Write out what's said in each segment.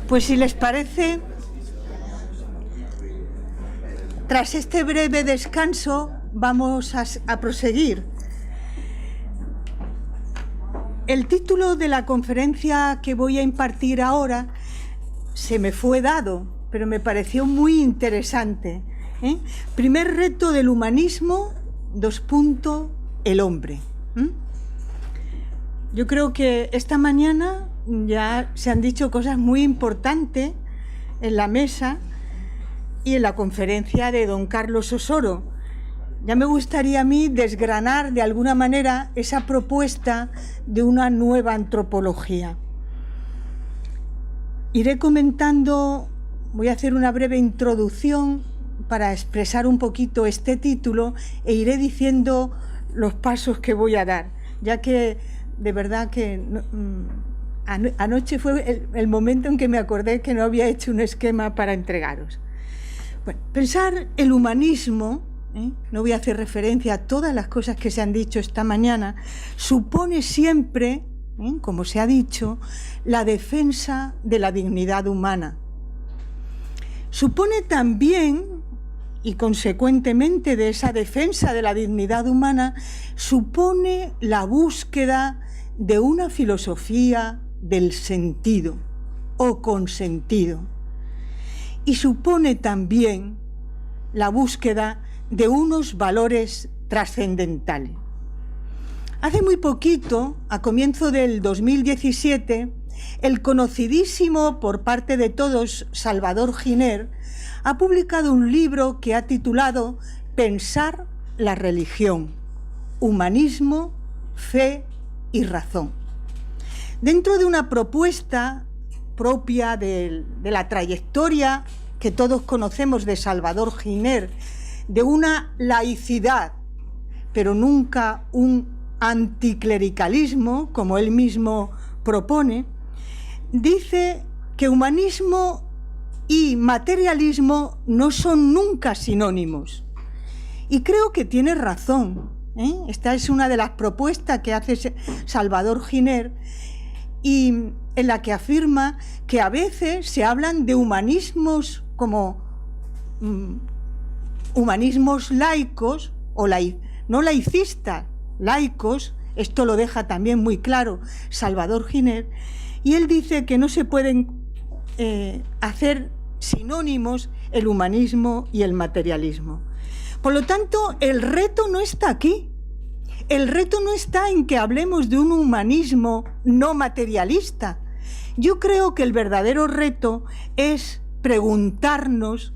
Pues si les parece, tras este breve descanso vamos a proseguir. El título de la conferencia que voy a impartir ahora se me fue dado, pero me pareció muy interesante. Primer reto del humanismo, el hombre. Yo creo que esta mañana ya se han dicho cosas muy importantes en la mesa y en la conferencia de don Carlos Osoro. Ya me gustaría a mí desgranar de alguna manera esa propuesta de una nueva antropología. Iré comentando, voy a hacer una breve introducción para expresar un poquito este título e iré diciendo los pasos que voy a dar, ya que de verdad que anoche fue el momento en que me acordé que no había hecho un esquema para entregaros. Bueno, pensar el humanismo, no voy a hacer referencia a todas las cosas que se han dicho esta mañana, supone siempre, como se ha dicho, la defensa de la dignidad humana. Supone también, y consecuentemente de esa defensa de la dignidad humana, supone la búsqueda de una filosofía del sentido o consentido. Y supone también la búsqueda de unos valores trascendentales. Hace muy poquito, a comienzo del 2017, el conocidísimo por parte de todos Salvador Giner ha publicado un libro que ha titulado Pensar la religión, humanismo, fe y razón. Dentro de una propuesta propia de la trayectoria que todos conocemos de Salvador Giner, de una laicidad, pero nunca un anticlericalismo, como él mismo propone, dice que humanismo y materialismo no son nunca sinónimos. Y creo que tiene razón. Esta es una de las propuestas que hace Salvador Giner y en la que afirma que a veces se hablan de humanismos como humanismos laicos o no laicistas, laicos. Esto lo deja también muy claro Salvador Giner, y él dice que no se pueden hacer sinónimos el humanismo y el materialismo. Por lo tanto, el reto no está aquí. El reto no está en que hablemos de un humanismo no materialista. Yo creo que el verdadero reto es preguntarnos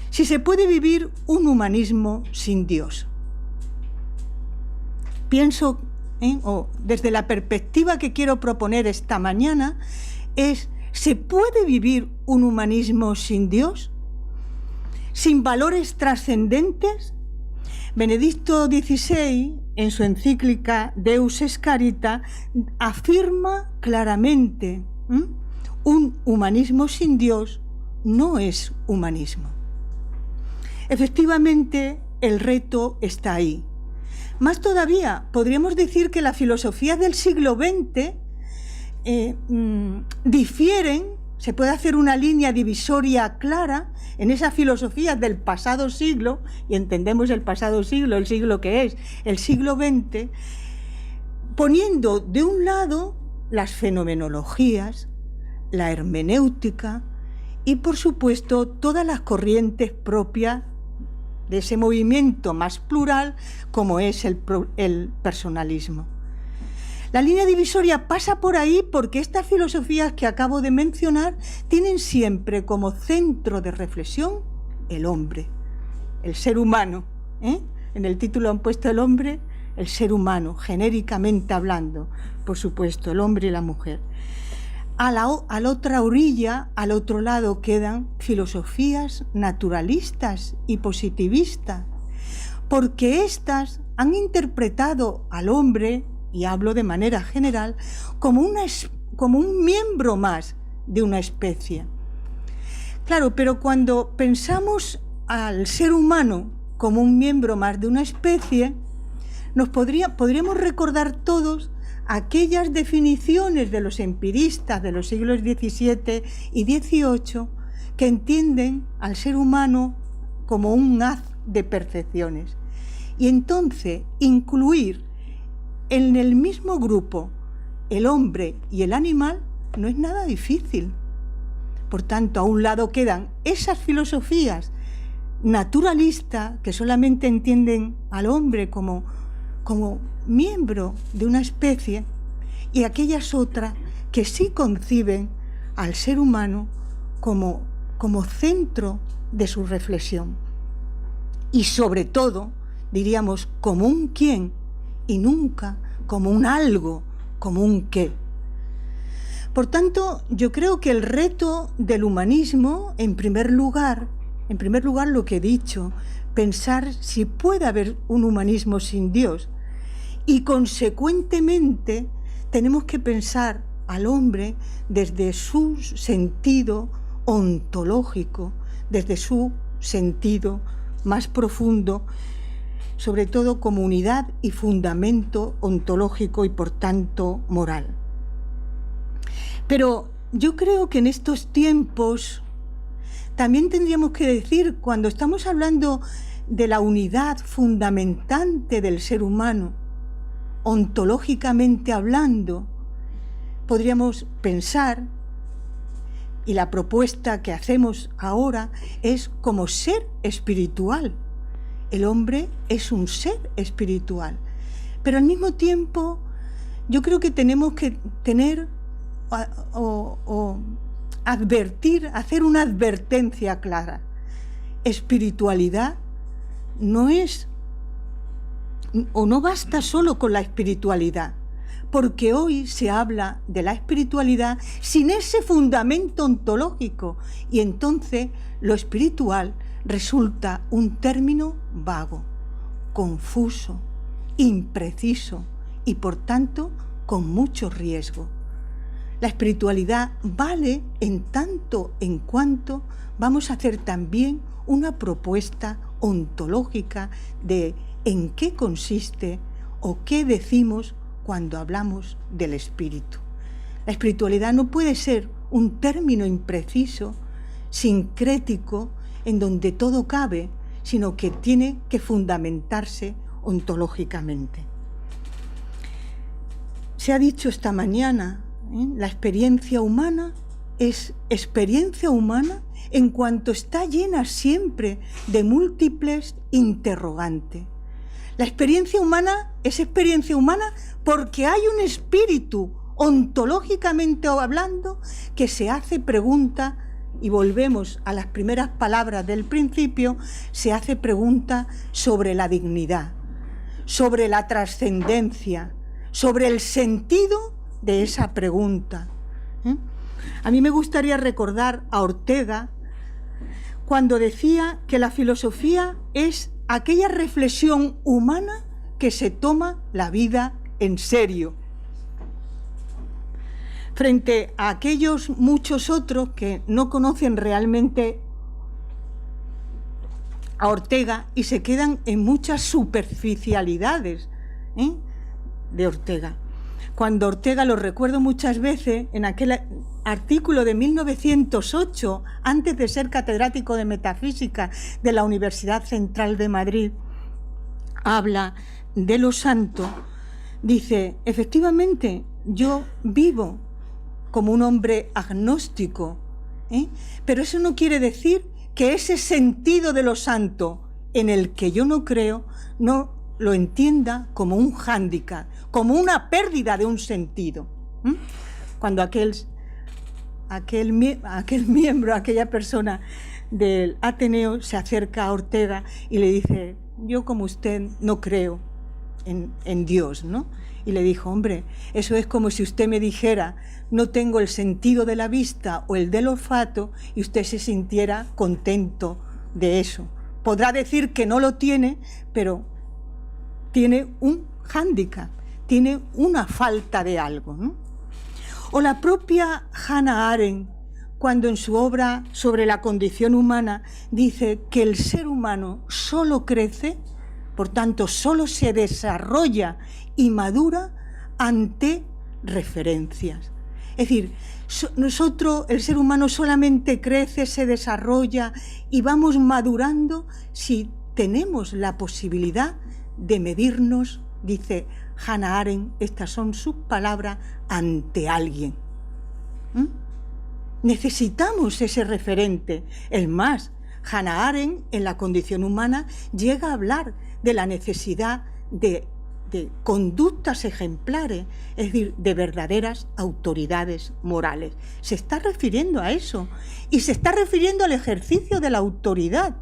si se puede vivir un humanismo sin Dios. Pienso, o desde la perspectiva que quiero proponer esta mañana, ¿se puede vivir un humanismo sin Dios? ¿Sin valores trascendentes? Benedicto XVI, en su encíclica Deus es Carita, afirma claramente, un humanismo sin Dios no es humanismo. Efectivamente, el reto está ahí. Más todavía, podríamos decir que las filosofías del siglo XX difieren, se puede hacer una línea divisoria clara en esas filosofías del pasado siglo, y entendemos el pasado siglo, el siglo que es, el siglo XX, poniendo de un lado las fenomenologías, la hermenéutica y, por supuesto, todas las corrientes propias de ese movimiento más plural como es el personalismo. La línea divisoria pasa por ahí porque estas filosofías que acabo de mencionar tienen siempre como centro de reflexión el hombre, el ser humano. En el título han puesto el hombre, el ser humano, genéricamente hablando, por supuesto, el hombre y la mujer. A la otra orilla, al otro lado, quedan filosofías naturalistas y positivistas, porque éstas han interpretado al hombre, y hablo de manera general, como un miembro más de una especie. Claro, pero cuando pensamos al ser humano como un miembro más de una especie, podríamos recordar todos aquellas definiciones de los empiristas de los siglos XVII y XVIII que entienden al ser humano como un haz de percepciones. Y entonces incluir en el mismo grupo el hombre y el animal no es nada difícil. Por tanto, a un lado quedan esas filosofías naturalistas que solamente entienden al hombre como miembro de una especie, y aquellas otras que sí conciben al ser humano como centro de su reflexión. Y sobre todo, diríamos, como un quién y nunca como un algo, como un qué. Por tanto, yo creo que el reto del humanismo, en primer lugar lo que he dicho, pensar si puede haber un humanismo sin Dios. Y consecuentemente tenemos que pensar al hombre desde su sentido ontológico, desde su sentido más profundo, sobre todo como unidad y fundamento ontológico y por tanto moral. Pero yo creo que en estos tiempos también tendríamos que decir, cuando estamos hablando de la unidad fundamentante del ser humano, ontológicamente hablando, podríamos pensar, y la propuesta que hacemos ahora es como ser espiritual. El hombre es un ser espiritual, pero al mismo tiempo yo creo que tenemos que tener o advertir, hacer una advertencia clara. Espiritualidad no es, o no basta solo con la espiritualidad, porque hoy se habla de la espiritualidad sin ese fundamento ontológico, y entonces lo espiritual resulta un término vago, confuso, impreciso y por tanto con mucho riesgo. La espiritualidad vale en tanto en cuanto vamos a hacer también una propuesta ontológica de en qué consiste o qué decimos cuando hablamos del espíritu. La espiritualidad no puede ser un término impreciso, sincrético, en donde todo cabe, sino que tiene que fundamentarse ontológicamente. Se ha dicho esta mañana, la experiencia humana es experiencia humana en cuanto está llena siempre de múltiples interrogantes. La experiencia humana es experiencia humana porque hay un espíritu, ontológicamente hablando, que se hace pregunta, y volvemos a las primeras palabras del principio, se hace pregunta sobre la dignidad, sobre la trascendencia, sobre el sentido de esa pregunta. A mí me gustaría recordar a Ortega cuando decía que la filosofía es aquella reflexión humana que se toma la vida en serio, frente a aquellos muchos otros que no conocen realmente a Ortega y se quedan en muchas superficialidades de Ortega. Cuando Ortega, lo recuerdo muchas veces, en aquel artículo de 1908, antes de ser catedrático de metafísica de la Universidad Central de Madrid, habla de lo santo, dice, efectivamente, yo vivo como un hombre agnóstico, pero eso no quiere decir que ese sentido de lo santo en el que yo no creo, no lo entienda como un hándicap, como una pérdida de un sentido. Cuando aquel miembro, aquella persona del Ateneo se acerca a Ortega y le dice, yo como usted no creo en Dios, ¿no? Y le dijo, hombre, eso es como si usted me dijera, no tengo el sentido de la vista o el del olfato, y usted se sintiera contento de eso. Podrá decir que no lo tiene, pero tiene un hándicap, tiene una falta de algo, ¿no? O la propia Hannah Arendt, cuando en su obra sobre la condición humana dice que el ser humano solo crece, por tanto solo se desarrolla y madura ante referencias. Es decir, nosotros, el ser humano, solamente crece, se desarrolla y vamos madurando si tenemos la posibilidad de medirnos, dice Hannah Arendt, estas son sus palabras, ante alguien. Necesitamos ese referente. Es más, Hannah Arendt, en La condición humana, llega a hablar de la necesidad de conductas ejemplares, es decir, de verdaderas autoridades morales. Se está refiriendo a eso, y se está refiriendo al ejercicio de la autoridad,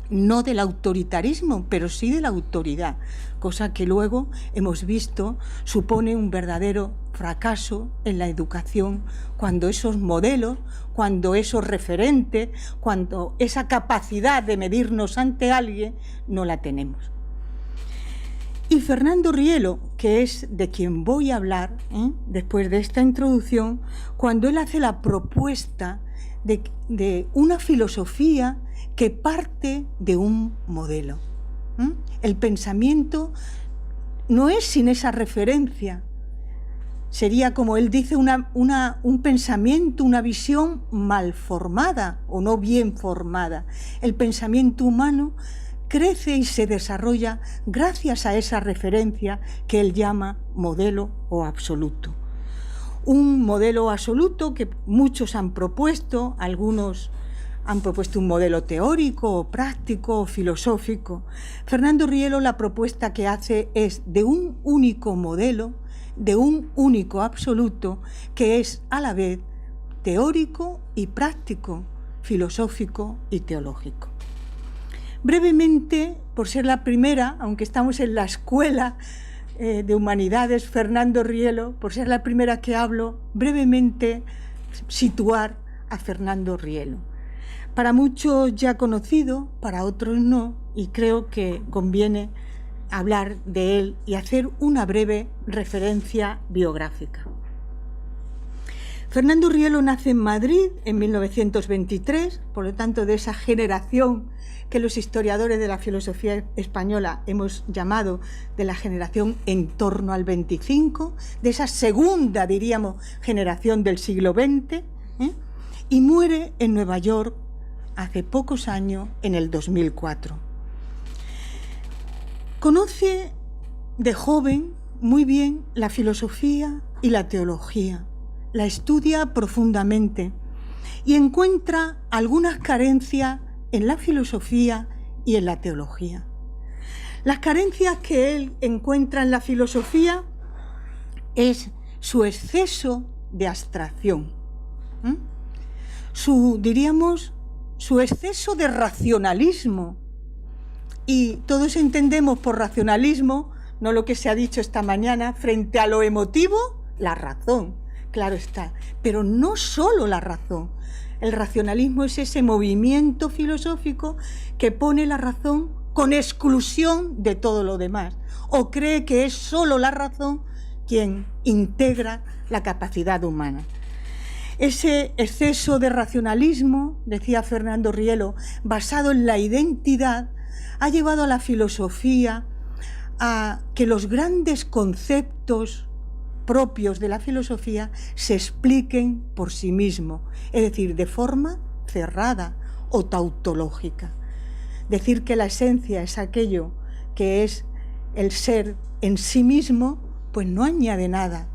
no del autoritarismo, pero sí de la autoridad, cosa que luego hemos visto supone un verdadero fracaso en la educación, cuando esos modelos, cuando esos referentes, cuando esa capacidad de medirnos ante alguien no la tenemos. Y Fernando Rielo, que es de quien voy a hablar después de esta introducción, cuando él hace la propuesta de una filosofía que parte de un modelo. El pensamiento no es sin esa referencia. Sería, como él dice, un pensamiento, una visión mal formada o no bien formada. El pensamiento humano crece y se desarrolla gracias a esa referencia que él llama modelo o absoluto. Un modelo absoluto que muchos han propuesto, algunos han propuesto un modelo teórico o práctico o filosófico. Fernando Rielo, la propuesta que hace es de un único modelo, de un único absoluto, que es a la vez teórico y práctico, filosófico y teológico. Brevemente, por ser la primera, aunque estamos en la Escuela de Humanidades Fernando Rielo, por ser la primera que hablo, brevemente situar a Fernando Rielo. Para muchos ya conocido, para otros no, y creo que conviene hablar de él y hacer una breve referencia biográfica. Fernando Rielo nace en Madrid en 1923, por lo tanto de esa generación que los historiadores de la filosofía española hemos llamado de la generación en torno al 25, de esa segunda, diríamos, generación del siglo XX, y muere en Nueva York hace pocos años, en el 2004. Conoce de joven muy bien la filosofía y la teología, la estudia profundamente y encuentra algunas carencias en la filosofía y en la teología. Las carencias que él encuentra en la filosofía es su exceso de abstracción, su exceso de racionalismo. Y todos entendemos por racionalismo, no lo que se ha dicho esta mañana, frente a lo emotivo, la razón, claro está, pero no solo la razón. El racionalismo es ese movimiento filosófico que pone la razón con exclusión de todo lo demás, o cree que es solo la razón quien integra la capacidad humana. Ese exceso de racionalismo, decía Fernando Rielo, basado en la identidad, ha llevado a la filosofía a que los grandes conceptos propios de la filosofía se expliquen por sí mismos, es decir, de forma cerrada o tautológica. Decir que la esencia es aquello que es el ser en sí mismo, pues no añade nada.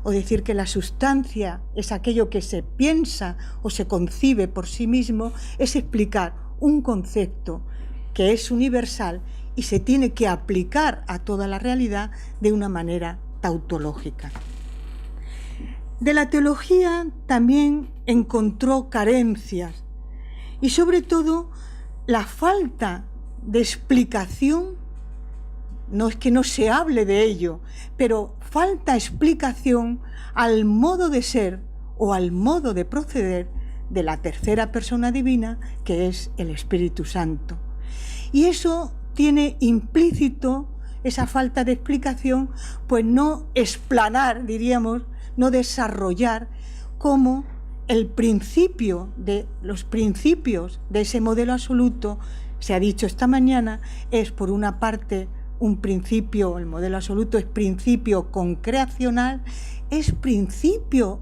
O decir que la sustancia es aquello que se piensa o se concibe por sí mismo, es explicar un concepto que es universal y se tiene que aplicar a toda la realidad de una manera tautológica. De la teología también encontró carencias y sobre todo la falta de explicación, no es que no se hable de ello, pero falta explicación al modo de ser o al modo de proceder de la tercera persona divina, que es el Espíritu Santo. Y eso tiene implícito esa falta de explicación, pues no explanar, diríamos, no desarrollar como el principio de los principios de ese modelo absoluto, se ha dicho esta mañana, es por una parte un principio, el modelo absoluto es principio concreacional, es principio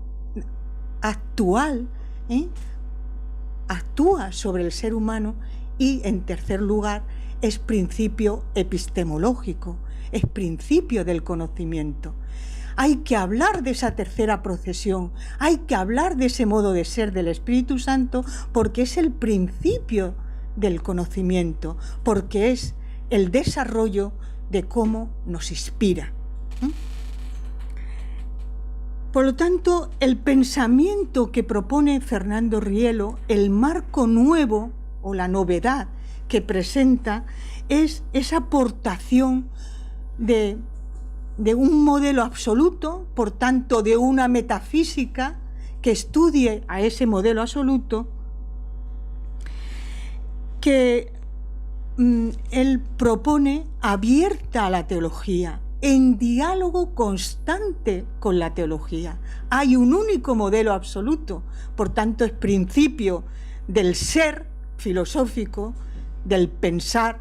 actual, actúa sobre el ser humano, y en tercer lugar es principio epistemológico, es principio del conocimiento. Hay que hablar de esa tercera procesión, hay que hablar de ese modo de ser del Espíritu Santo, porque es el principio del conocimiento, porque es el desarrollo de cómo nos inspira. Por lo tanto, el pensamiento que propone Fernando Rielo, el marco nuevo o la novedad que presenta, es esa aportación de un modelo absoluto, por tanto de una metafísica que estudie a ese modelo absoluto, que él propone abierta a la teología, en diálogo constante con la teología. Hay un único modelo absoluto, por tanto es principio del ser filosófico, del pensar,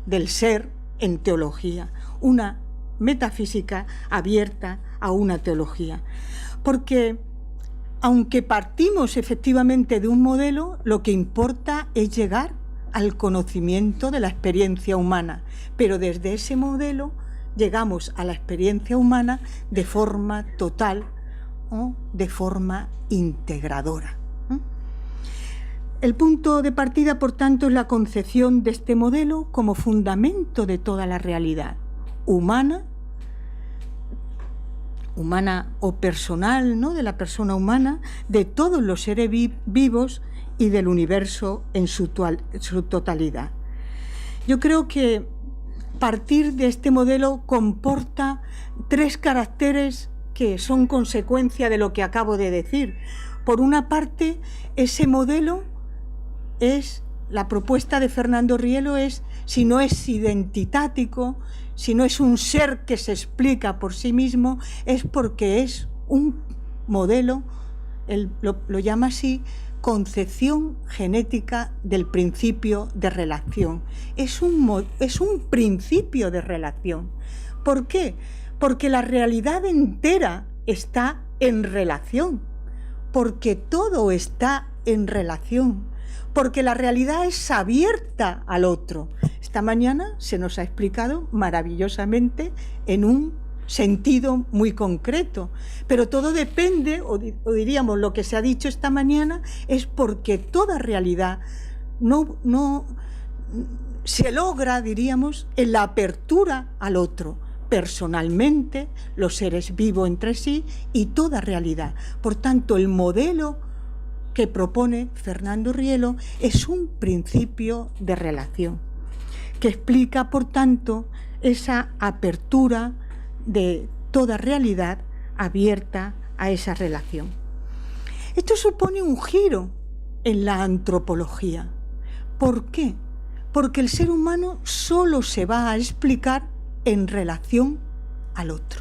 del ser en teología, una metafísica abierta a una teología. Porque aunque partimos efectivamente de un modelo, lo que importa es llegar al conocimiento de la experiencia humana, pero desde ese modelo llegamos a la experiencia humana de forma total o de forma integradora. El punto de partida, por tanto, es la concepción de este modelo como fundamento de toda la realidad humana o personal, ¿no?, de la persona humana, de todos los seres vivos y del universo en su totalidad. Yo creo que partir de este modelo comporta tres caracteres que son consecuencia de lo que acabo de decir. Por una parte, ese modelo es, la propuesta de Fernando Rielo es, si no es identitático, si no es un ser que se explica por sí mismo, es porque es un modelo, él lo llama así, concepción genética del principio de relación. Es un principio de relación. ¿Por qué? Porque la realidad entera está en relación, porque todo está en relación, porque la realidad es abierta al otro. Esta mañana se nos ha explicado maravillosamente en un sentido muy concreto, pero todo depende, o diríamos lo que se ha dicho esta mañana, es porque toda realidad no se logra, diríamos, en la apertura al otro, personalmente, los seres vivos entre sí y toda realidad. Por tanto, el modelo que propone Fernando Rielo es un principio de relación, que explica, por tanto, esa apertura de toda realidad abierta a esa relación. Esto supone un giro en la antropología. ¿Por qué? Porque el ser humano solo se va a explicar en relación al otro.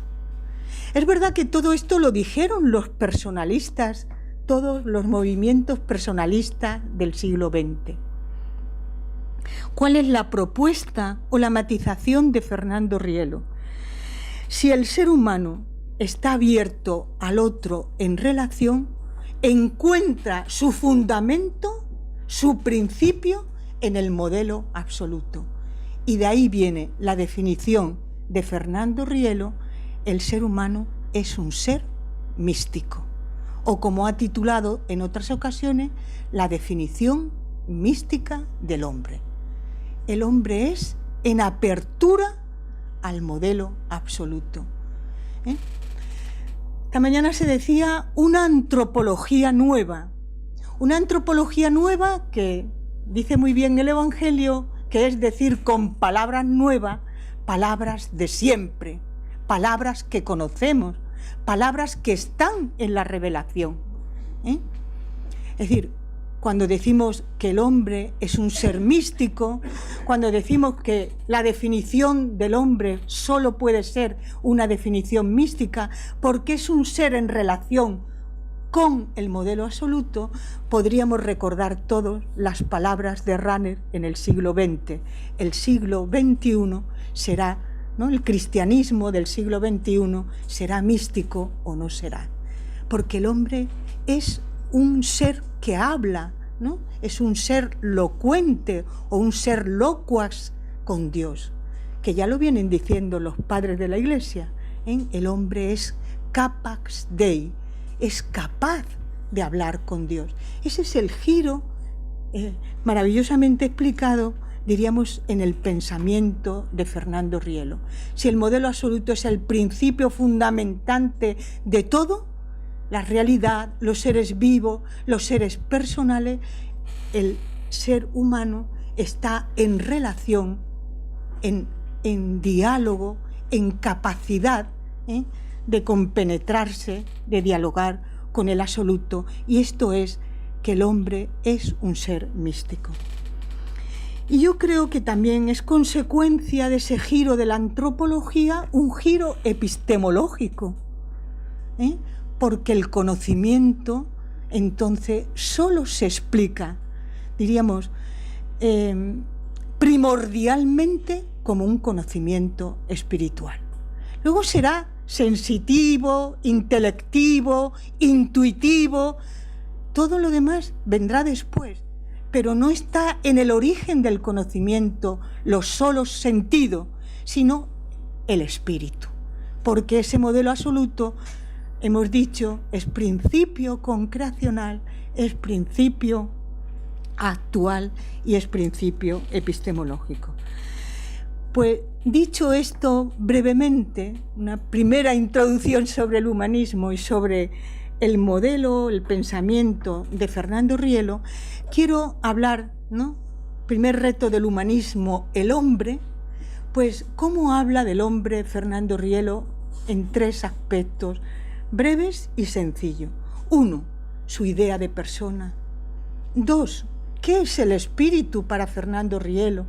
Es verdad que todo esto lo dijeron los personalistas, todos los movimientos personalistas del siglo XX. ¿Cuál es la propuesta o la matización de Fernando Rielo? Si el ser humano está abierto al otro en relación, encuentra su fundamento, su principio en el modelo absoluto. Y de ahí viene la definición de Fernando Rielo: el ser humano es un ser místico. O como ha titulado en otras ocasiones, la definición mística del hombre. El hombre es en apertura al modelo absoluto. Esta mañana se decía una antropología nueva que dice muy bien el Evangelio, que es decir con palabras nuevas, palabras de siempre, palabras que conocemos, palabras que están en la revelación. Es decir, cuando decimos que el hombre es un ser místico, cuando decimos que la definición del hombre solo puede ser una definición mística, porque es un ser en relación con el modelo absoluto, podríamos recordar todas las palabras de Rahner en el siglo XX. El siglo XXI será ¿no? El cristianismo del siglo XXI será místico o no será. Porque el hombre es un ser que habla, ¿no? Es un ser locuente o un ser locuaz con Dios, que ya lo vienen diciendo los padres de la Iglesia, ¿eh? El hombre es capax Dei, es capaz de hablar con Dios. Ese es el giro maravillosamente explicado, diríamos, en el pensamiento de Fernando Rielo. Si el modelo absoluto es el principio fundamentante de todo, la realidad, los seres vivos, los seres personales, el ser humano está en relación, en diálogo, en capacidad de compenetrarse, de dialogar con el absoluto, y esto es que el hombre es un ser místico. Y yo creo que también es consecuencia de ese giro de la antropología un giro epistemológico, porque el conocimiento entonces solo se explica, diríamos, primordialmente como un conocimiento espiritual. Luego será sensitivo, intelectivo, intuitivo, todo lo demás vendrá después, pero no está en el origen del conocimiento los solos sentidos, sino el espíritu, porque ese modelo absoluto, hemos dicho, es principio concrecional, es principio actual y es principio epistemológico. Pues dicho esto brevemente, una primera introducción sobre el humanismo y sobre el modelo, el pensamiento de Fernando Rielo, quiero hablar, ¿no? Primer reto del humanismo, el hombre. Pues, ¿cómo habla del hombre Fernando Rielo en tres aspectos breves y sencillos? 1, su idea de persona. 2, ¿qué es el espíritu para Fernando Rielo?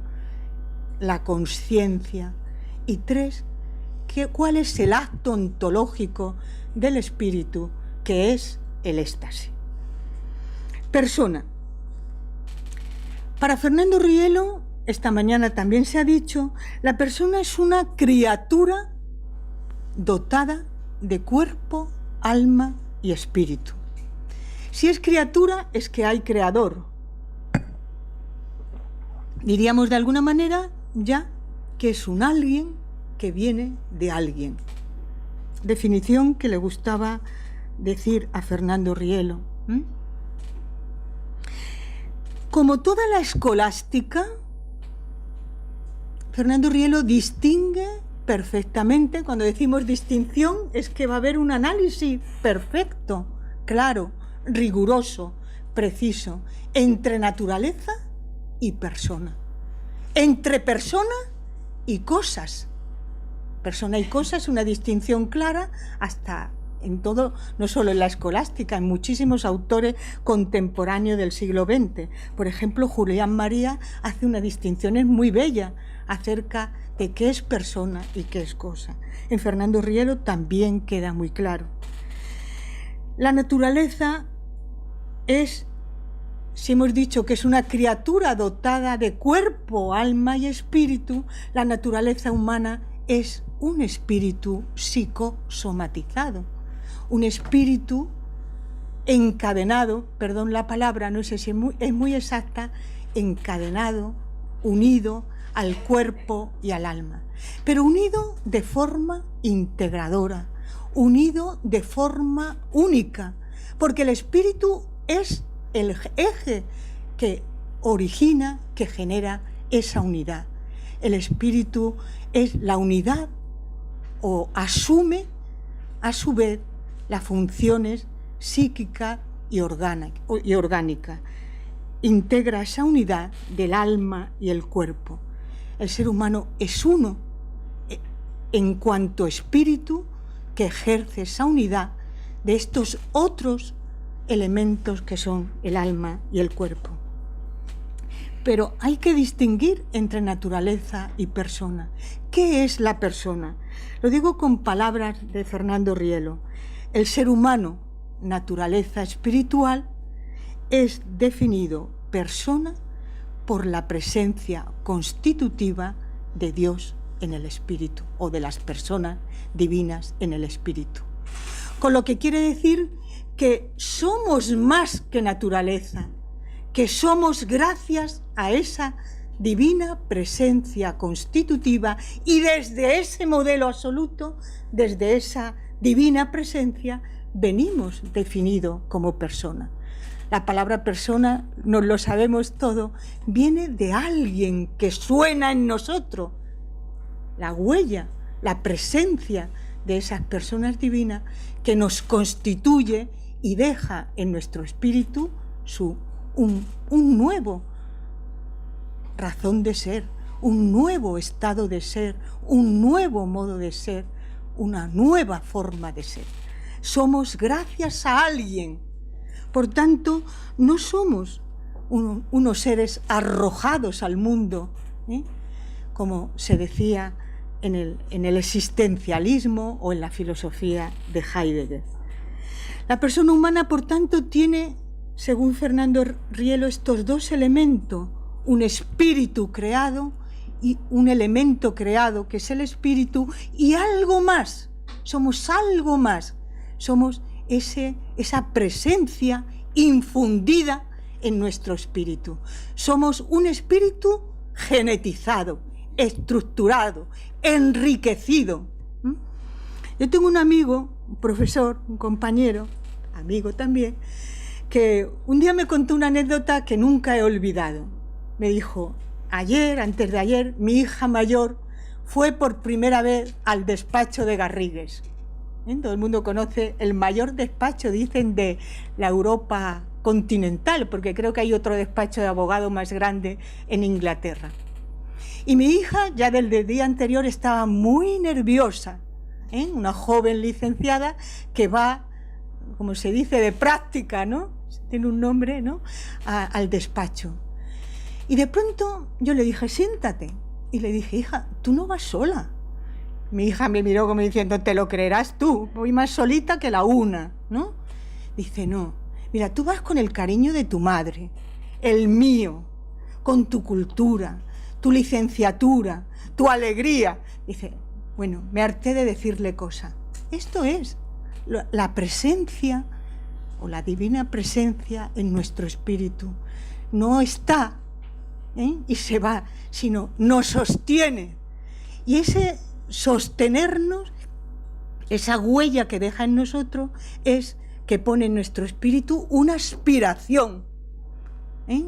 La conciencia. Y 3, ¿cuál es el acto ontológico del espíritu, que es el éxtasis? Persona. Para Fernando Rielo, esta mañana también se ha dicho, la persona es una criatura dotada de cuerpo, alma y espíritu. Si es criatura, es que hay creador. Diríamos de alguna manera ya que es un alguien que viene de alguien. Definición que le gustaba decir a Fernando Rielo. Como toda la escolástica, Fernando Rielo distingue perfectamente. Cuando decimos distinción es que va a haber un análisis perfecto, claro, riguroso, preciso, entre naturaleza y persona, entre persona y cosas. Persona y cosa es una distinción clara hasta en todo, no solo en la escolástica, en muchísimos autores contemporáneos del siglo XX. Por ejemplo, Julián María hace una distinción muy bella acerca de qué es persona y qué es cosa. En Fernando Rielo también queda muy claro. La naturaleza es, si hemos dicho que es una criatura dotada de cuerpo, alma y espíritu, la naturaleza humana es un espíritu psicosomatizado, un espíritu encadenado, perdón la palabra, no sé si es muy exacta, encadenado, unido al cuerpo y al alma, pero unido de forma integradora, unido de forma única, porque el espíritu es el eje que origina, que genera esa unidad. El espíritu es la unidad o asume a su vez las funciones psíquicas y orgánicas. Integra esa unidad del alma y el cuerpo. El ser humano es uno en cuanto espíritu que ejerce esa unidad de estos otros elementos que son el alma y el cuerpo. Pero hay que distinguir entre naturaleza y persona. ¿Qué es la persona? Lo digo con palabras de Fernando Rielo. El ser humano, naturaleza espiritual, es definido persona por la presencia constitutiva de Dios en el espíritu, o de las personas divinas en el espíritu. Con lo que quiere decir que somos más que naturaleza, que somos gracias a esa divina presencia constitutiva, y desde ese modelo absoluto, desde esa divina presencia, venimos definidos como persona. La palabra persona, nos lo sabemos todo, viene de alguien que suena en nosotros. La huella, la presencia de esas personas divinas que nos constituye y deja en nuestro espíritu un nuevo razón de ser, un nuevo estado de ser, un nuevo modo de ser, una nueva forma de ser. Somos gracias a alguien. Por tanto, no somos unos seres arrojados al mundo, como se decía en el existencialismo o en la filosofía de Heidegger. La persona humana, por tanto, tiene, según Fernando Rielo, estos dos elementos: un espíritu creado y un elemento creado, que es el espíritu, y algo más. Somos algo más. Somos esa presencia infundida en nuestro espíritu. Somos un espíritu genetizado, estructurado, enriquecido. Yo tengo un amigo, un profesor, un compañero, amigo también, que un día me contó una anécdota que nunca he olvidado. Me dijo: ayer, antes de ayer, mi hija mayor fue por primera vez al despacho de Garrigues. Todo el mundo conoce el mayor despacho, dicen, de la Europa continental, porque creo que hay otro despacho de abogado más grande en Inglaterra. Y mi hija ya desde el día anterior estaba muy nerviosa, una joven licenciada que va, como se dice, de práctica, ¿no? Tiene un nombre, ¿no? Al despacho. Y de pronto yo le dije: siéntate. Y le dije: hija, tú no vas sola. Mi hija me miró como diciendo: te lo creerás tú, voy más solita que la una, ¿no? Dice: no, mira, tú vas con el cariño de tu madre, el mío, con tu cultura, tu licenciatura, tu alegría. Dice: bueno, me harté de decirle cosas. Esto es la presencia o la divina presencia en nuestro espíritu. No está y se va, sino nos sostiene. Y ese sostenernos, esa huella que deja en nosotros, es que pone en nuestro espíritu una aspiración,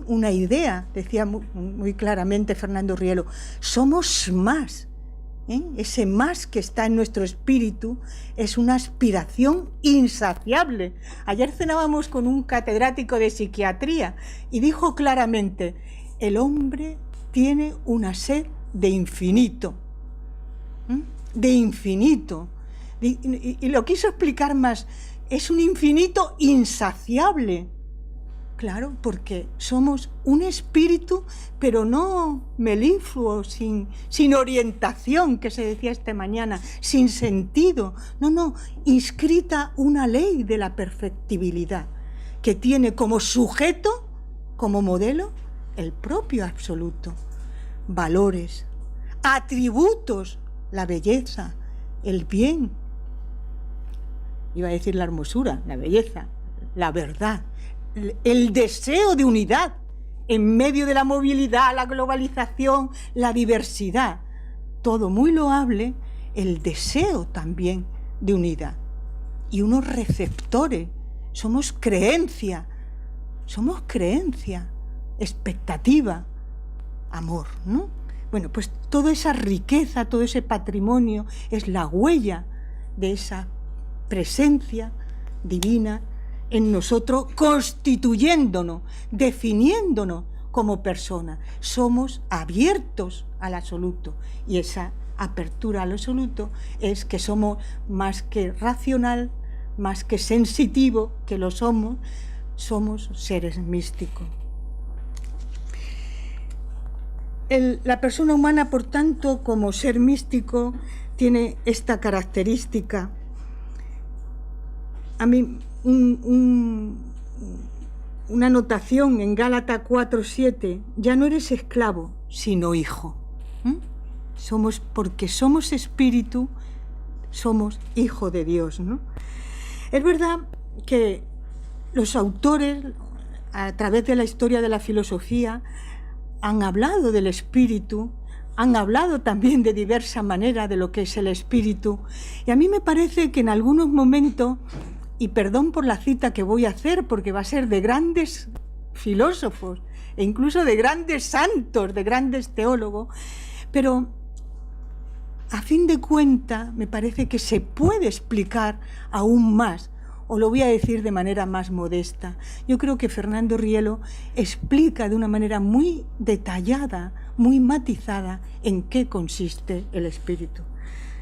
una idea. Decía muy claramente Fernando Rielo: somos más. Ese más que está en nuestro espíritu es una aspiración insaciable. Ayer cenábamos con un catedrático de psiquiatría y dijo claramente: el hombre tiene una sed de infinito. De infinito. Y lo quiso explicar más: es un infinito insaciable. Claro, porque somos un espíritu, pero no melifluo, sin orientación, que se decía esta mañana, sin sentido. No, inscrita una ley de la perfectibilidad, que tiene como sujeto, como modelo, el propio absoluto. Valores, atributos, la belleza, el bien. Iba a decir la hermosura, la belleza, la verdad, el deseo de unidad en medio de la movilidad, la globalización, la diversidad. Todo muy loable, el deseo también de unidad. Y unos receptores, somos creencia, expectativa, amor, ¿no? Bueno, pues toda esa riqueza, todo ese patrimonio es la huella de esa presencia divina en nosotros, constituyéndonos, definiéndonos como personas. Somos abiertos al absoluto, y esa apertura al absoluto es que somos más que racional, más que sensitivo, que lo somos seres místicos. La persona humana, por tanto, como ser místico, tiene esta característica. A mí, una anotación en Gálatas 4:7: ya no eres esclavo, sino hijo. porque somos espíritu, somos hijo de Dios, ¿no? Es verdad que los autores, a través de la historia de la filosofía, han hablado del espíritu, han hablado también de diversa manera de lo que es el espíritu, y a mí me parece que en algunos momentos, y perdón por la cita que voy a hacer, porque va a ser de grandes filósofos, e incluso de grandes santos, de grandes teólogos, pero a fin de cuentas me parece que se puede explicar aún más, o lo voy a decir de manera más modesta. Yo creo que Fernando Rielo explica de una manera muy detallada, muy matizada, en qué consiste el espíritu.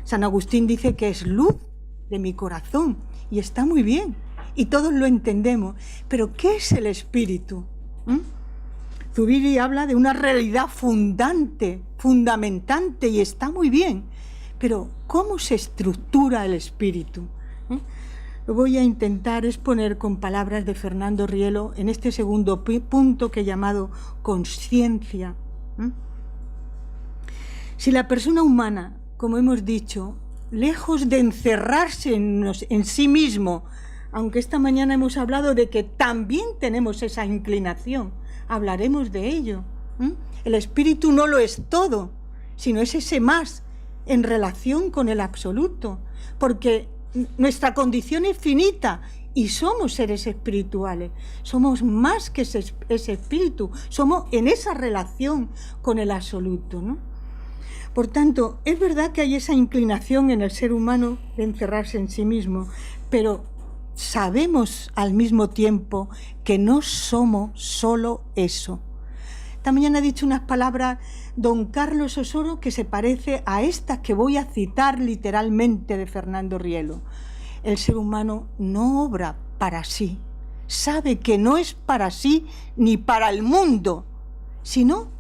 San Agustín dice que es luz de mi corazón, y está muy bien, y todos lo entendemos, pero ¿qué es el espíritu? Zubiri habla de una realidad fundamentante, y está muy bien, pero ¿cómo se estructura el espíritu? Lo voy a intentar exponer con palabras de Fernando Rielo en este segundo punto que he llamado conciencia. Si la persona humana, como hemos dicho, lejos de encerrarse en sí mismo, aunque esta mañana hemos hablado de que también tenemos esa inclinación, hablaremos de ello. El espíritu no lo es todo, sino es ese más en relación con el absoluto, porque nuestra condición es finita y somos seres espirituales, somos más que ese espíritu, somos en esa relación con el absoluto, ¿no? Por tanto, es verdad que hay esa inclinación en el ser humano de encerrarse en sí mismo, pero sabemos al mismo tiempo que no somos solo eso. Esta mañana ha dicho unas palabras don Carlos Osoro que se parece a estas que voy a citar literalmente de Fernando Rielo. El ser humano no obra para sí, sabe que no es para sí ni para el mundo, sino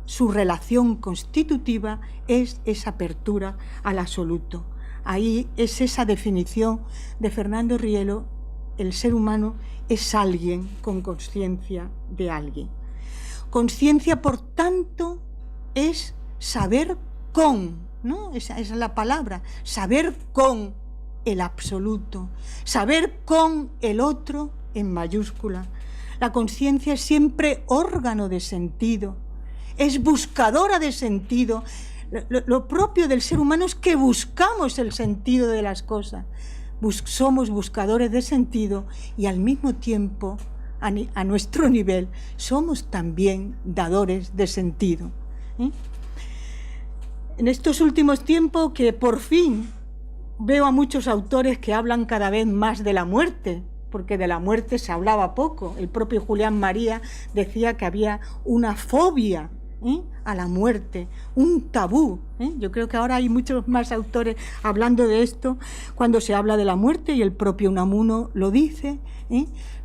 su relación constitutiva es esa apertura al absoluto. Ahí es esa definición de Fernando Rielo: el ser humano es alguien con conciencia de alguien. Conciencia, por tanto, es saber con, ¿no? Esa es la palabra, saber con el absoluto, saber con el otro en mayúscula. La conciencia es siempre órgano de sentido, es buscadora de sentido. Lo propio del ser humano es que buscamos el sentido de las cosas. Somos buscadores de sentido y al mismo tiempo, a nuestro nivel, somos también dadores de sentido. En estos últimos tiempos que por fin veo a muchos autores que hablan cada vez más de la muerte, porque de la muerte se hablaba poco. El propio Julián María decía que había una fobia a la muerte, un tabú. Yo creo que ahora hay muchos más autores hablando de esto cuando se habla de la muerte, y el propio Unamuno lo dice.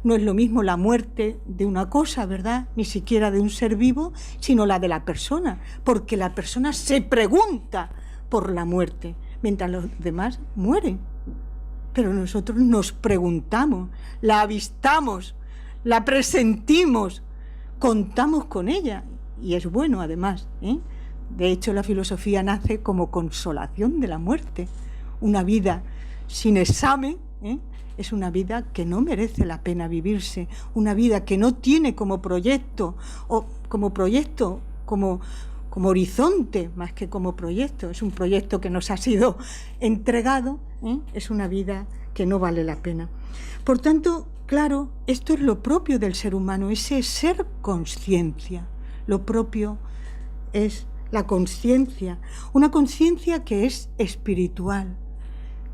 No es lo mismo la muerte de una cosa, ¿verdad?, ni siquiera de un ser vivo, sino la de la persona, porque la persona se pregunta por la muerte, mientras los demás mueren. Pero nosotros nos preguntamos, la avistamos, la presentimos, contamos con ella, y es bueno además. De hecho, la filosofía nace como consolación de la muerte. Una vida sin examen es una vida que no merece la pena vivirse, una vida que no tiene como proyecto, como horizonte, más que como proyecto. Es un proyecto que nos ha sido entregado, es una vida que no vale la pena. Por tanto, claro, esto es lo propio del ser humano, ese ser conciencia. Lo propio es la conciencia, una conciencia que es espiritual,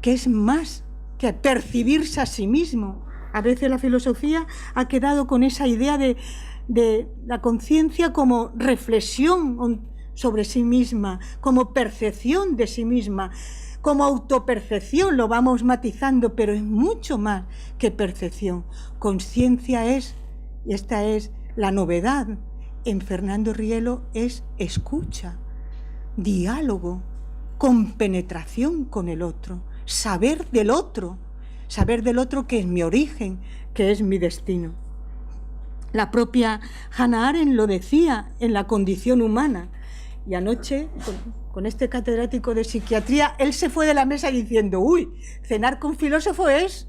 que es más que percibirse a sí mismo. A veces la filosofía ha quedado con esa idea de la conciencia como reflexión sobre sí misma, como percepción de sí misma, como autopercepción, lo vamos matizando, pero es mucho más que percepción. Conciencia es, y esta es la novedad en Fernando Rielo, es escucha, diálogo, compenetración con el otro, saber del otro que es mi origen, que es mi destino. La propia Hannah Arendt lo decía en La condición humana, Y anoche, con este catedrático de psiquiatría, él se fue de la mesa diciendo, uy, cenar con filósofo es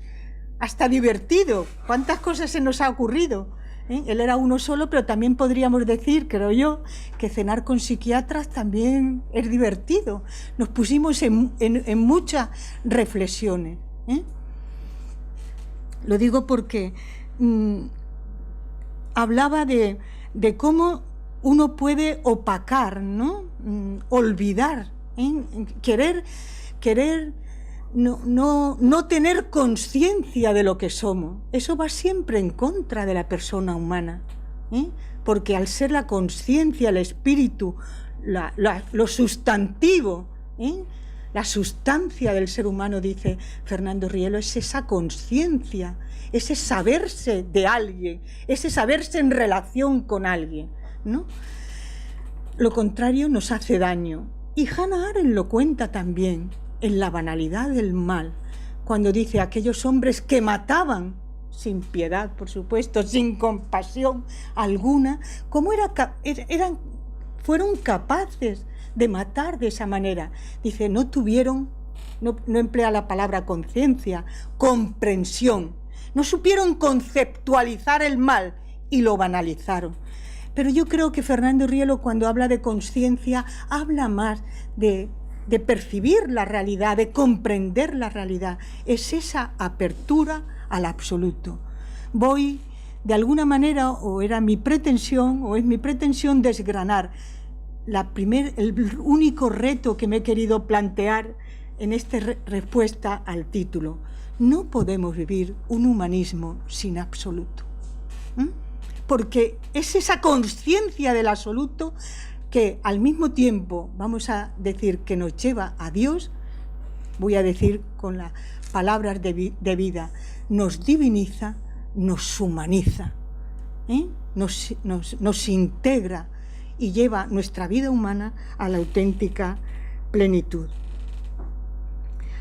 hasta divertido, cuántas cosas se nos ha ocurrido. Él era uno solo, pero también podríamos decir, creo yo, que cenar con psiquiatras también es divertido. Nos pusimos en muchas reflexiones. Lo digo porque hablaba de cómo uno puede opacar, ¿no? Olvidar, querer no tener conciencia de lo que somos. Eso va siempre en contra de la persona humana, porque al ser la conciencia, el espíritu, lo sustantivo, la sustancia del ser humano, dice Fernando Rielo, es esa conciencia, ese saberse de alguien, ese saberse en relación con alguien, ¿no? Lo contrario nos hace daño. Y Hannah Arendt lo cuenta también en La banalidad del mal, cuando dice aquellos hombres que mataban sin piedad, por supuesto, sin compasión alguna, ¿cómo fueron capaces de matar de esa manera? Dice, no tuvieron, no emplea la palabra conciencia, comprensión, no supieron conceptualizar el mal y lo banalizaron. Pero yo creo que Fernando Rielo, cuando habla de conciencia, habla más de percibir la realidad, de comprender la realidad. Es esa apertura al absoluto. Voy, de alguna manera, o es mi pretensión desgranar el único reto que me he querido plantear en esta respuesta al título. No podemos vivir un humanismo sin absoluto. Porque es esa conciencia del absoluto que al mismo tiempo, vamos a decir, que nos lleva a Dios, voy a decir con las palabras de vida, nos diviniza, nos humaniza, nos integra y lleva nuestra vida humana a la auténtica plenitud.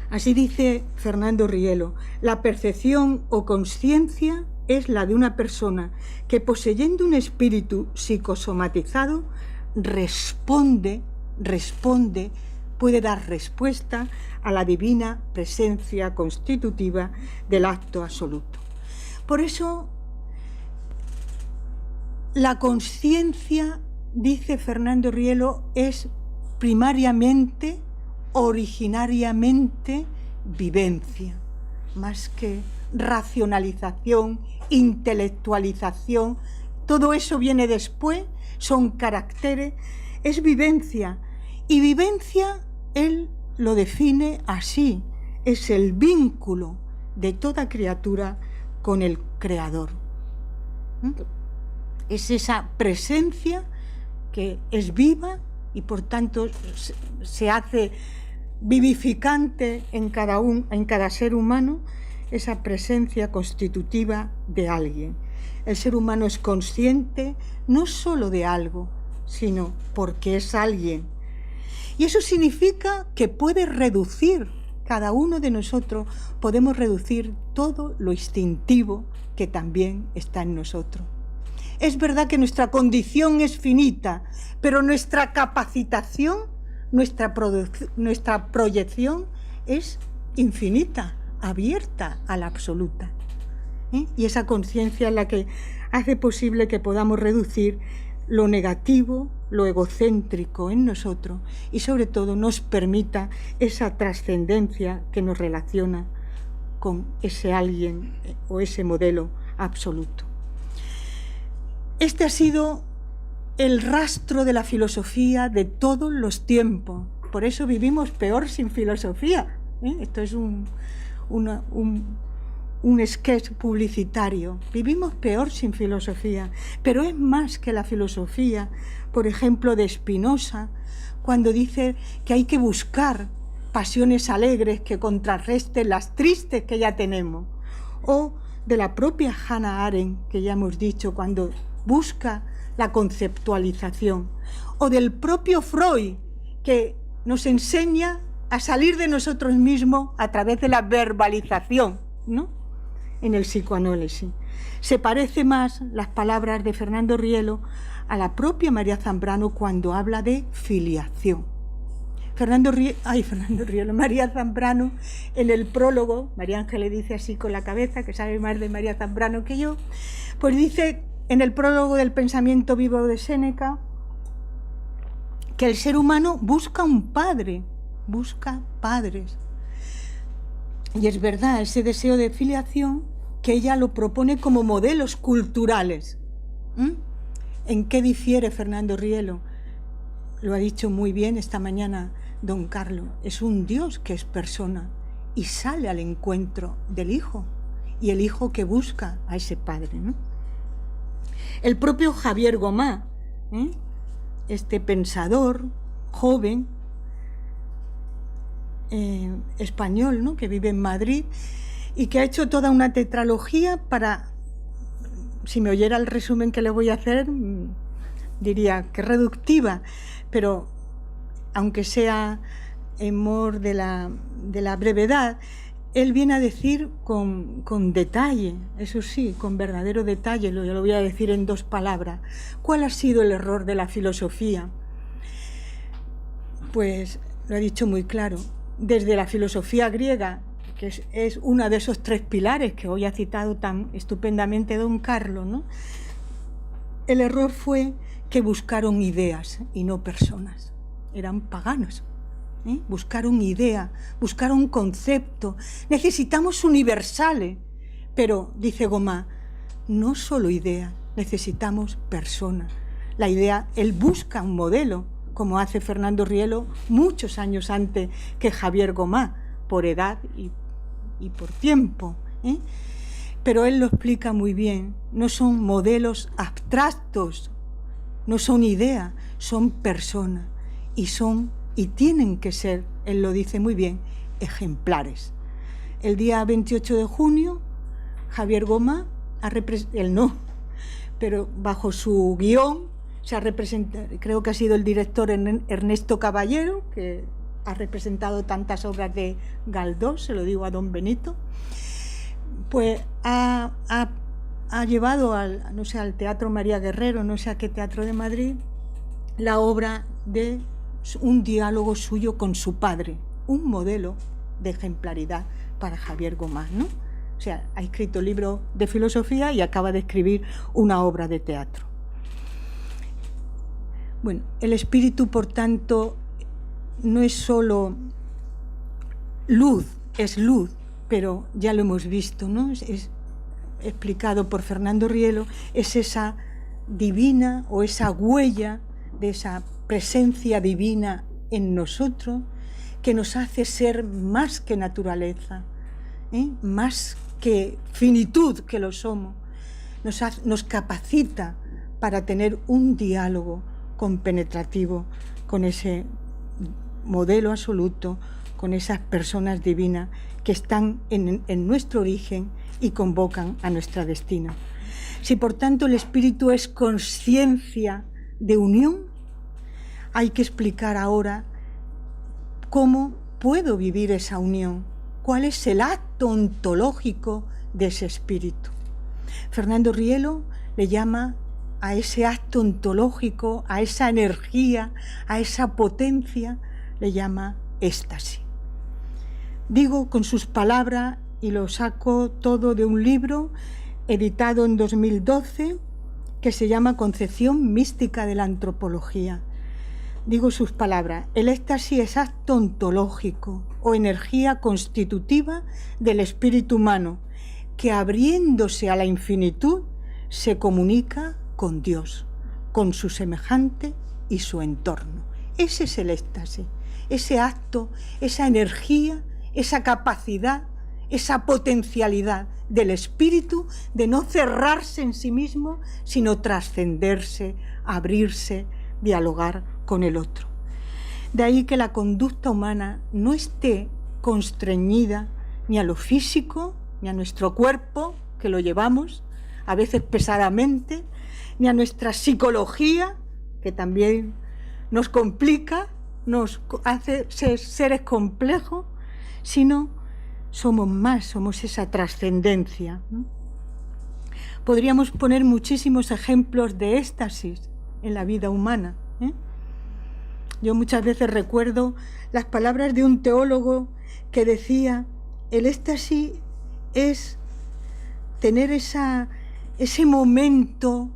Así dice Fernando Rielo, la percepción o conciencia es la de una persona que, poseyendo un espíritu psicosomatizado, responde, puede dar respuesta a la divina presencia constitutiva del acto absoluto. Por eso, la conciencia, dice Fernando Rielo, es primariamente, originariamente, vivencia, más que racionalización, intelectualización. Todo eso viene después, son caracteres, es vivencia. Y vivencia, él lo define así, es el vínculo de toda criatura con el Creador. Es esa presencia que es viva y por tanto se hace vivificante en cada ser humano, esa presencia constitutiva de alguien. El ser humano es consciente no solo de algo, sino porque es alguien. Y eso significa que puede reducir, cada uno de nosotros podemos reducir todo lo instintivo que también está en nosotros. Es verdad que nuestra condición es finita, pero nuestra capacitación, nuestra proyección es infinita, abierta a la absoluta. Y esa conciencia es la que hace posible que podamos reducir lo negativo, lo egocéntrico en nosotros y sobre todo nos permita esa trascendencia que nos relaciona con ese alguien o ese modelo absoluto. Este ha sido el rastro de la filosofía de todos los tiempos. Por eso vivimos peor sin filosofía. Esto es un sketch publicitario. Vivimos peor sin filosofía, pero es más que la filosofía, por ejemplo, de Spinoza, cuando dice que hay que buscar pasiones alegres que contrarresten las tristes que ya tenemos, o de la propia Hannah Arendt, que ya hemos dicho, cuando busca la conceptualización, o del propio Freud, que nos enseña a salir de nosotros mismos a través de la verbalización, ¿no?, en el psicoanálisis. Se parece más las palabras de Fernando Rielo a la propia María Zambrano cuando habla de filiación. María Zambrano, en el prólogo, María Ángel le dice así con la cabeza, que sabe más de María Zambrano que yo, pues dice en el prólogo del pensamiento vivo de Séneca que el ser humano busca un padre, busca padres. Y es verdad, ese deseo de filiación que ella lo propone como modelos culturales. ¿En qué difiere Fernando Rielo? Lo ha dicho muy bien esta mañana don Carlos. Es un Dios que es persona y sale al encuentro del Hijo, y el Hijo que busca a ese Padre, ¿no? El propio Javier Gomá, este pensador joven español, ¿no?, que vive en Madrid y que ha hecho toda una tetralogía para, si me oyera el resumen que le voy a hacer, diría que reductiva, pero aunque sea en mor de la brevedad, él viene a decir con detalle, eso sí, con verdadero detalle, yo lo voy a decir en 2 palabras. ¿Cuál ha sido el error de la filosofía? Pues lo ha dicho muy claro. Desde la filosofía griega, que es uno de esos 3 pilares que hoy ha citado tan estupendamente don Carlos, ¿no? El error fue que buscaron ideas y no personas. Eran paganos. Buscaron idea, buscaron concepto. Necesitamos universales. Pero, dice Gomá, no solo idea, necesitamos personas. La idea, él busca un modelo, como hace Fernando Rielo muchos años antes que Javier Gomá, por edad y por tiempo. Pero él lo explica muy bien. No son modelos abstractos, no son ideas, son personas y tienen que ser, él lo dice muy bien, ejemplares. El día 28 de junio, Javier Gomá, él no, pero bajo su guión, se ha representado, creo que ha sido el director Ernesto Caballero, que ha representado tantas obras de Galdós, se lo digo a don Benito, pues ha llevado al Teatro María Guerrero, no sé a qué teatro de Madrid, la obra de un diálogo suyo con su padre, un modelo de ejemplaridad para Javier Gomá, ¿no? O sea, ha escrito libros de filosofía y acaba de escribir una obra de teatro. Bueno, el espíritu, por tanto, no es solo luz, es luz, pero ya lo hemos visto, ¿no? Es explicado por Fernando Rielo, es esa divina o esa huella de esa presencia divina en nosotros que nos hace ser más que naturaleza, más que finitud que lo somos, nos capacita para tener un diálogo compenetrativo con ese modelo absoluto, con esas personas divinas que están en nuestro origen y convocan a nuestra destina. Si por tanto el espíritu es conciencia de unión, hay que explicar ahora cómo puedo vivir esa unión, cuál es el acto ontológico de ese espíritu. Fernando Rielo le llama a ese acto ontológico, a esa energía, a esa potencia, le llama éxtasis. Digo con sus palabras, y lo saco todo de un libro editado en 2012 que se llama Concepción mística de la antropología. Digo sus palabras: el éxtasis es acto ontológico o energía constitutiva del espíritu humano que, abriéndose a la infinitud, se comunica con Dios, con su semejante y su entorno. Ese es el éxtasis, ese acto, esa energía, esa capacidad, esa potencialidad del espíritu de no cerrarse en sí mismo, sino trascenderse, abrirse, dialogar con el otro. De ahí que la conducta humana no esté constreñida ni a lo físico, ni a nuestro cuerpo, que lo llevamos, a veces pesadamente, ni a nuestra psicología, que también nos complica, nos hace ser seres complejos, sino somos más, somos esa trascendencia. Podríamos poner muchísimos ejemplos de éxtasis, en la vida humana. Yo muchas veces recuerdo las palabras de un teólogo que decía: el éxtasis es tener ese momento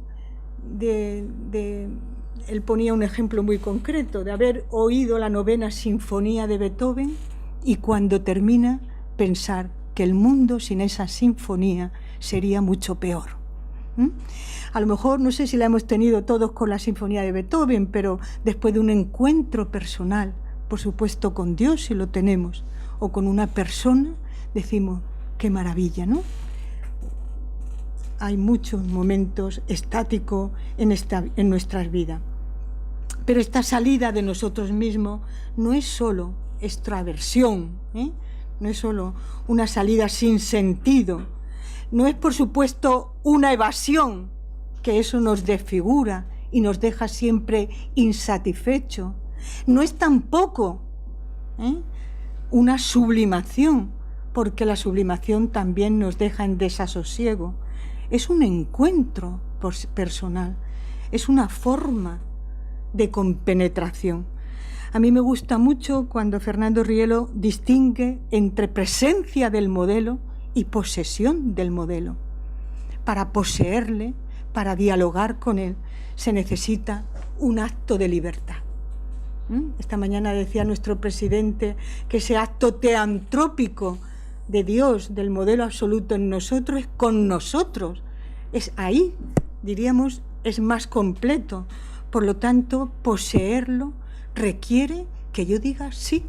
él ponía un ejemplo muy concreto, de haber oído la 9ª sinfonía de Beethoven y cuando termina pensar que el mundo sin esa sinfonía sería mucho peor. A lo mejor, no sé si la hemos tenido todos con la sinfonía de Beethoven, pero después de un encuentro personal, por supuesto con Dios si lo tenemos, o con una persona, decimos, qué maravilla, ¿no? Hay muchos momentos estáticos en nuestras vidas. Pero esta salida de nosotros mismos no es solo extraversión, no es solo una salida sin sentido, no es por supuesto una evasión, que eso nos desfigura y nos deja siempre insatisfechos, no es tampoco una sublimación, porque la sublimación también nos deja en desasosiego. Es un encuentro personal, es una forma de compenetración. A mí me gusta mucho cuando Fernando Rielo distingue entre presencia del modelo y posesión del modelo. Para poseerle, para dialogar con él, se necesita un acto de libertad. Esta mañana decía nuestro presidente que ese acto teantrópico de Dios, del modelo absoluto en nosotros, es con nosotros. Es ahí, diríamos, es más completo. Por lo tanto, poseerlo requiere que yo diga sí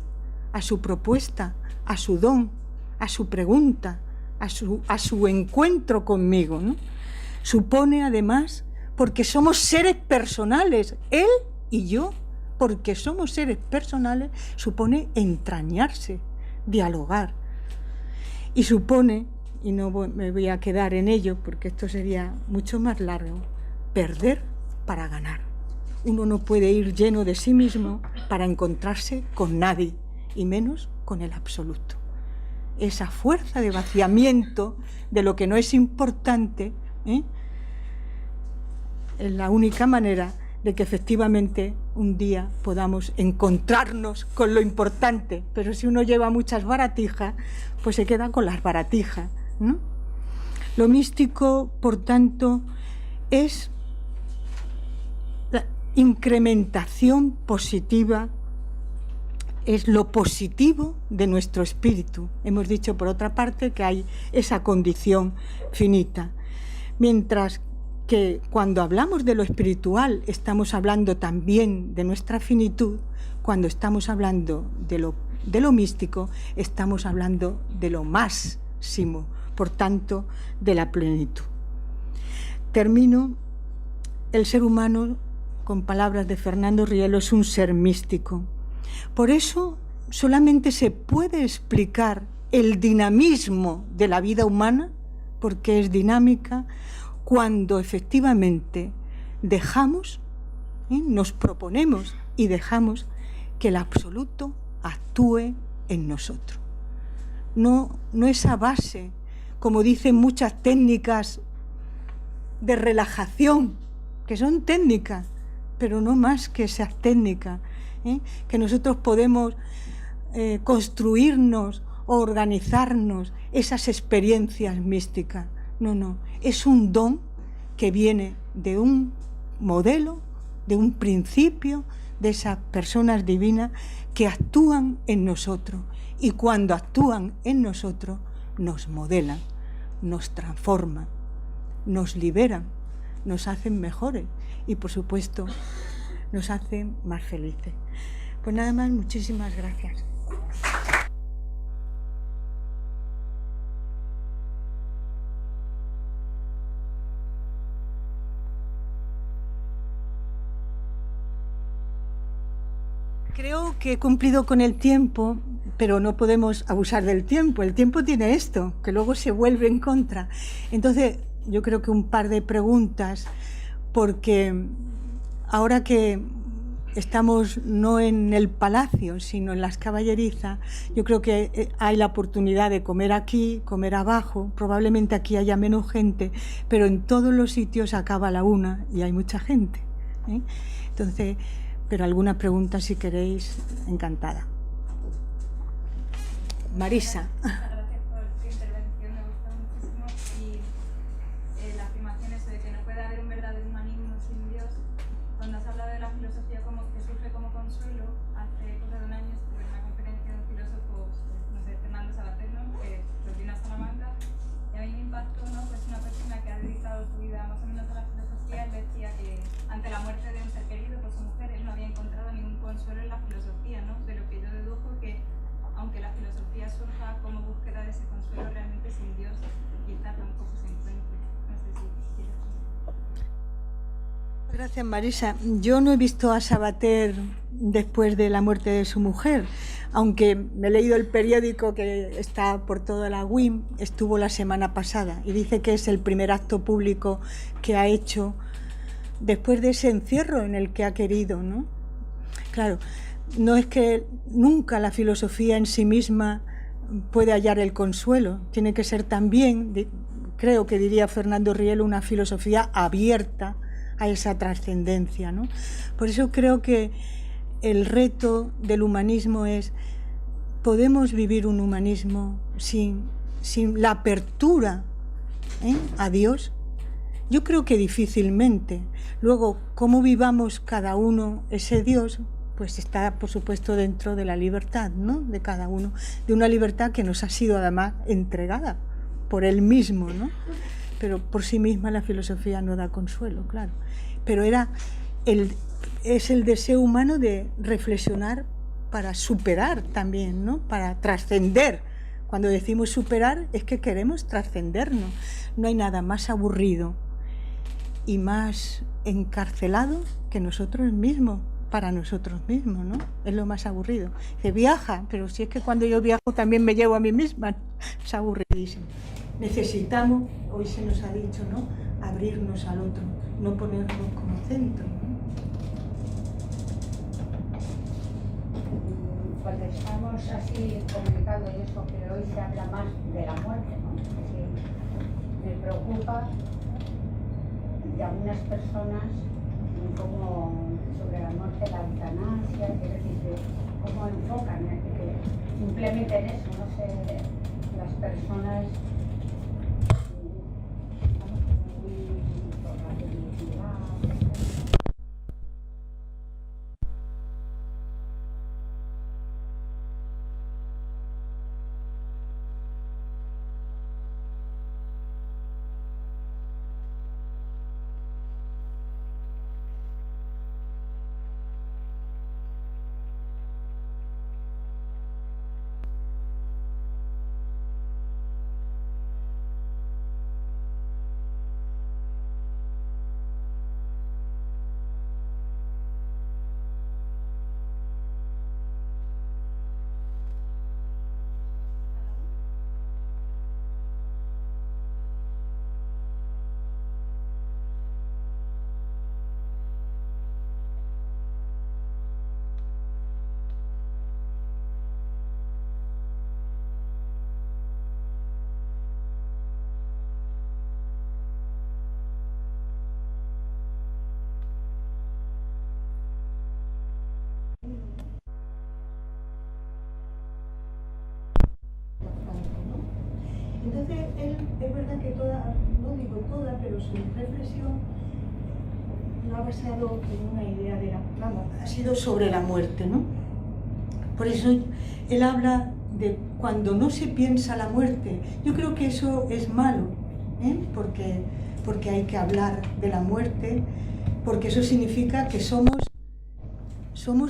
a su propuesta, a su don, a su pregunta, a su encuentro conmigo, ¿no? Supone además, porque somos seres personales, él y yo, porque somos seres personales, supone entrañarse, dialogar. Y supone, y no me voy a quedar en ello porque esto sería mucho más largo, perder para ganar. Uno no puede ir lleno de sí mismo para encontrarse con nadie, y menos con el absoluto. Esa fuerza de vaciamiento de lo que no es importante, es la única manera de que efectivamente un día podamos encontrarnos con lo importante. Pero si uno lleva muchas baratijas, pues se queda con las baratijas, ¿no? Lo místico, por tanto, es la incrementación positiva, es lo positivo de nuestro espíritu. Hemos dicho, por otra parte, que hay esa condición finita. Mientras que cuando hablamos de lo espiritual estamos hablando también de nuestra finitud, cuando estamos hablando de lo místico estamos hablando de lo máximo, por tanto, de la plenitud. Termino. El ser humano, con palabras de Fernando Rielo, es un ser místico. Por eso solamente se puede explicar el dinamismo de la vida humana, porque es dinámica, cuando efectivamente dejamos, nos proponemos y dejamos que el absoluto actúe en nosotros. No esa base, como dicen muchas técnicas de relajación, que son técnicas, pero no más que esas técnicas, que nosotros podemos construirnos o organizarnos esas experiencias místicas. No, es un don que viene de un modelo, de un principio, de esas personas divinas que actúan en nosotros, y cuando actúan en nosotros nos modelan, nos transforman, nos liberan, nos hacen mejores y, por supuesto, nos hacen más felices. Pues nada más, muchísimas gracias. Creo que he cumplido con el tiempo, pero no podemos abusar del tiempo. El tiempo tiene esto, que luego se vuelve en contra. Entonces, yo creo que un par de preguntas, porque ahora que estamos no en el palacio, sino en las caballerizas, yo creo que hay la oportunidad de comer aquí, comer abajo. Probablemente aquí haya menos gente, pero en todos los sitios acaba la una y hay mucha gente. ¿eh? Entonces, pero alguna pregunta si queréis, encantada. Marisa. Gracias por tu intervención, me gusta muchísimo. Y la afirmación eso de que no puede haber un verdadero humanismo sin Dios, cuando has hablado de la filosofía como que surge como consuelo, hace cosa de un año estuve en una conferencia de un filósofo, no sé, Fernando Sabater, ¿no? Que viene a Salamanca, y a mí me impactó, ¿no? Pues una persona que ha dedicado su vida más o menos a la filosofía, él decía que ante la muerte de un ser querido por su mujer, él no había encontrado ningún consuelo en la filosofía, ¿no? De lo que yo dedujo que aunque la filosofía surja como búsqueda de ese consuelo, realmente sin Dios quizá tampoco se encuentre. No sé si quieres. Gracias, Marisa. Yo no he visto a Sabater después de la muerte de su mujer, aunque me he leído el periódico que está por toda la UIM, estuvo la semana pasada y dice que es el primer acto público que ha hecho después de ese encierro en el que ha querido, ¿no? Claro, no es que nunca la filosofía en sí misma puede hallar el consuelo, tiene que ser también, creo que diría Fernando Rielo, una filosofía abierta a esa trascendencia, ¿no? Por eso creo que el reto del humanismo es, ¿podemos vivir un humanismo sin la apertura a Dios? Yo creo que difícilmente. Luego, cómo vivamos cada uno ese Dios, pues está, por supuesto, dentro de la libertad, ¿no? De cada uno, de una libertad que nos ha sido además entregada por Él mismo, ¿no? Pero por sí misma la filosofía no da consuelo, claro. Pero es el deseo humano de reflexionar para superar también, ¿no? Para trascender. Cuando decimos superar es que queremos trascendernos. No hay nada más aburrido y más encarcelado que nosotros mismos, para nosotros mismos, ¿no? Es lo más aburrido. Se viaja, pero si es que cuando yo viajo también me llevo a mí misma, es aburridísimo. Necesitamos, hoy se nos ha dicho, ¿no? Abrirnos al otro, no ponernos como centro, ¿no? Cuando estamos así comunicando y eso, que hoy se habla más de la muerte, ¿no? Que me preocupa de algunas personas como sobre la muerte, la eutanasia, quiero decir, cómo enfocan simplemente en eso, no sé, las personas estamos muy por la felicidad. Entonces, él, es verdad que toda, no digo toda, pero su reflexión lo ha basado en una idea de ha sido sobre la muerte, ¿no? Por eso él habla de cuando no se piensa la muerte. Yo creo que eso es malo, porque hay que hablar de la muerte, porque eso significa que somos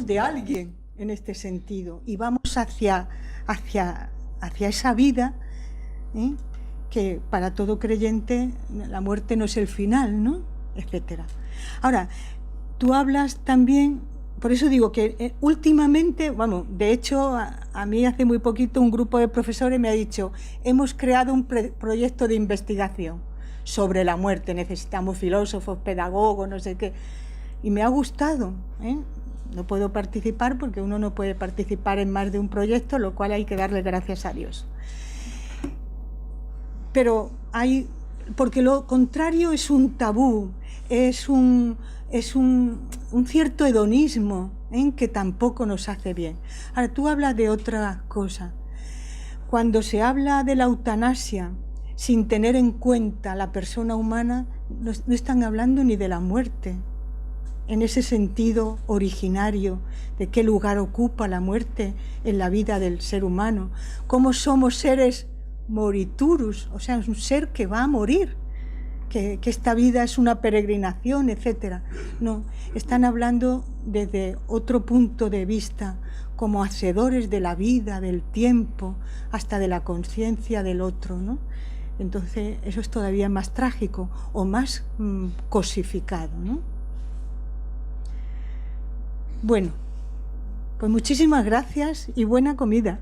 de alguien en este sentido y vamos hacia esa vida, que para todo creyente la muerte no es el final, ¿no? Etcétera. Ahora, tú hablas también, por eso digo que últimamente, de hecho, a mí hace muy poquito un grupo de profesores me ha dicho, hemos creado un proyecto de investigación sobre la muerte, necesitamos filósofos, pedagogos, no sé qué, y me ha gustado, No puedo participar porque uno no puede participar en más de un proyecto, lo cual hay que darle gracias a Dios. Pero porque lo contrario es un tabú. es un cierto hedonismo, que tampoco nos hace bien. Ahora, tú hablas de otra cosa. Cuando se habla de la eutanasia sin tener en cuenta la persona humana, no están hablando ni de la muerte, en ese sentido originario de qué lugar ocupa la muerte en la vida del ser humano, cómo somos seres moriturus, o sea, es un ser que va a morir, que esta vida es una peregrinación, etc. No, están hablando desde otro punto de vista, como hacedores de la vida, del tiempo, hasta de la conciencia del otro, ¿no? Entonces eso es todavía más trágico o más cosificado, ¿no? Bueno, pues muchísimas gracias y buena comida.